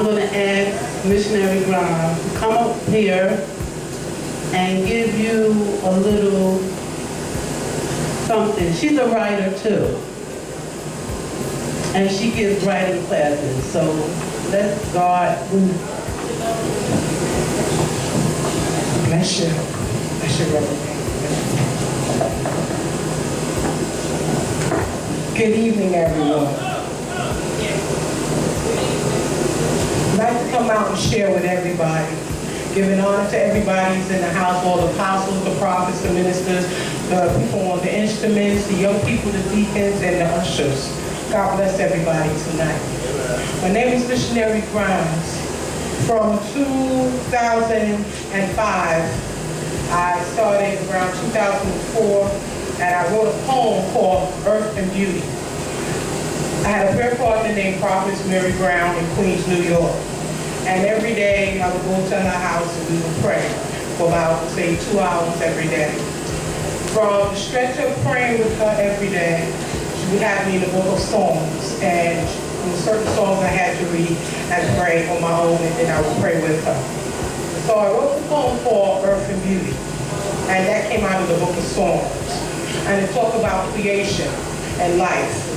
I'm going to ask Missionary Valerie to come up here and give you a little something. She's a writer too, and she gives writing classes. So let's start. Bless you. Bless you, Reverend. Good evening, everyone. I'd like to come out and share with everybody, giving honor to everybody who's in the house, all the apostles, the prophets, the ministers, the people on the instruments, the young people, the deacons, and the ushers. God bless everybody tonight. My name is Missionary Valerie. From 2005, I started around 2004, and I wrote a poem called Earth and Beauty. I had a prayer partner named Prophetess Mary Brown in Queens, New York. And every day I would go to her house and we would pray for about, say, 2 hours every day. From the stretch of praying with her every day, she would have me in the book of Psalms, and certain songs I had to read and pray on my own, and then I would pray with her. So I wrote the poem called Earth and Beauty, and that came out of the book of Psalms. And it talked about creation and life.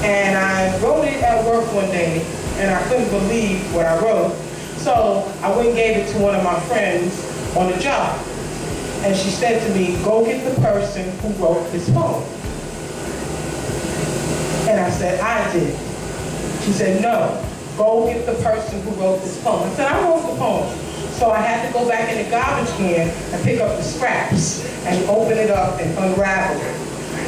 And I wrote it at work one day, and I couldn't believe what I wrote. So I went and gave it to one of my friends on the job. And she said to me, go get the person who wrote this poem. And I said, I did. She said, no, go get the person who wrote this poem. I said, I wrote the poem. So I had to go back in the garbage can and pick up the scraps and open it up and unravel it.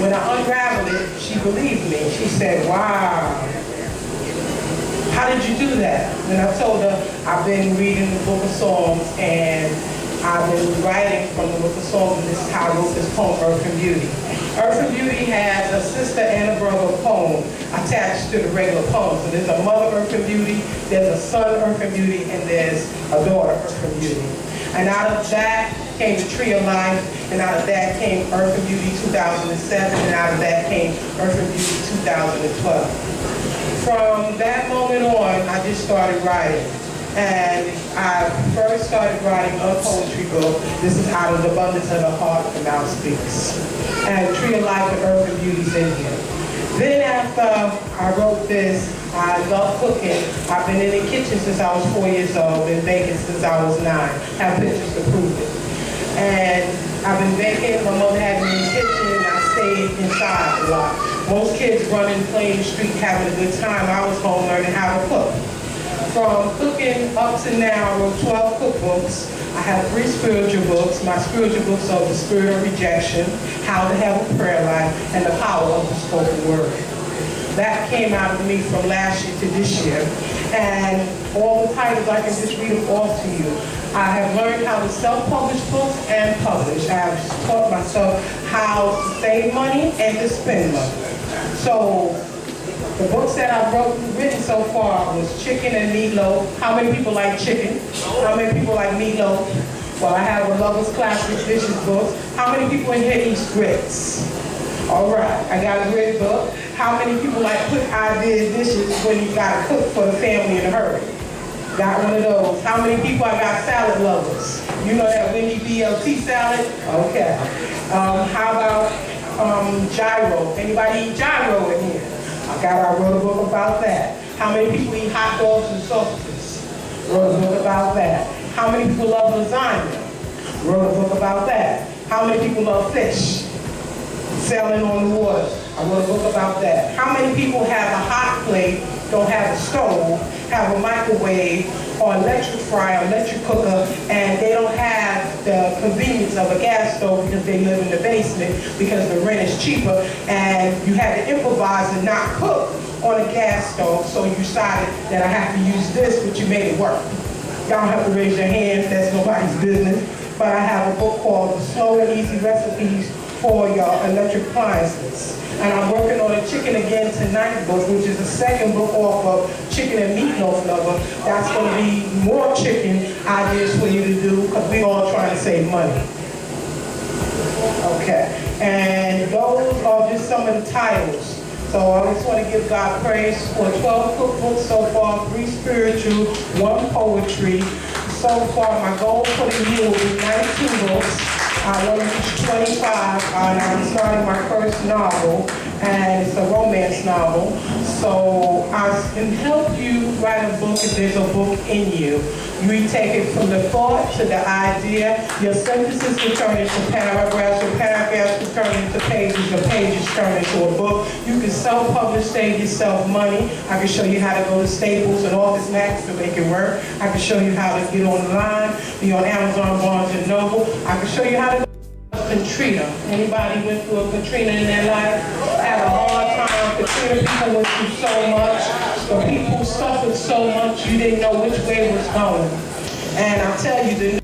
When I unraveled it, she believed me. She said, wow, how did you do that? And I told her, I've been reading the book of Psalms, and I've been writing from the book of Psalms, and this is how I wrote this poem, Earth and Beauty. Earth and Beauty has a sister and a brother poem attached to the regular poem. So there's a mother, Earth and Beauty, there's a son, Earth and Beauty, and there's a daughter, Earth and Beauty. And out of that came the Tree of Life, and out of that came Earth and Beauty 2007, and out of that came Earth and Beauty 2012. From that moment on, I just started writing. And I first started writing a poetry book. This is Out of the Abundance of the Heart, the Mouth Speaks. And Tree of Life and Earth and Beauty's in here. Then after I wrote this, I love cooking. I've been in the kitchen since I was 4 years old, been baking since I was 9. Have pictures to prove it. And I've been baking, my mother had me in the kitchen, and I stayed inside a lot. Most kids running, playing the street, having a good time. I was home learning how to cook. From cooking up to now, I wrote 12 cookbooks. I have 3 spiritual books. My spiritual books are The Spirit of Rejection, How to Have a Prayer Life, and The Power of the Spoken Word. That came out of me from last year to this year. And all the titles, I can just read them off to you. I have learned how to self-publish books and publish. I have taught myself how to save money and to spend money. So the books that I've written so far was Chicken and Meatloaf. How many people like chicken? How many people like meatloaf? Well, I have a Lover's Classic Dishes book. How many people in here eat grits? All right, I got a grit book. How many people like quick idea dishes when you gotta cook for the family in a hurry? Got one of those. How many people I got salad lovers? You know that Wendy BLT salad? Okay. How about gyro? Anybody eat gyro in here? I wrote a book about that. How many people eat hot dogs and sausages? Wrote a book about that. How many people love lasagna? Wrote a book about that. How many people love fish? Sailing on the water. I wrote a book about that. How many people have a hot plate, don't have a stove, have a microwave, or electric fryer, electric cooker, and they don't have the convenience of a gas stove because they live in the basement because the rent is cheaper, and you had to improvise and not cook on a gas stove, so you decided that I have to use this, but you made it work. Y'all don't have to raise your hands, that's nobody's business, but I have a book called The Slow and Easy Recipes for Your Electric Appliances. And I'm working on a Chicken Again Tonight book, which is the second book off of Chicken and Meatloaf Lover. That's going to be more chicken ideas for you to do, because we all trying to save money. Okay, and those are just some of the titles. So I just want to give God praise for 12 cookbooks so far, 3 spiritual, 1 poetry. So far, my goal for the year will be 92 books. I want to reach 25, and I'm starting my first novel, and it's a romance novel. So I can help you write a book if there's a book in you. You take it from the thought to the idea. Your sentences will turn into paragraphs, your paragraphs will turn into pages, your pages turn into a book. You can self-publish, save yourself money. I can show you how to go to Staples and Office Max to make it work. I can show you how to get online, be on Amazon, Barnes and Noble. I can show you how to Katrina. Anybody went through a Katrina in their life? Had a hard time. Katrina, people went through so much. The people suffered so much you didn't know which way it was going. And I tell you, the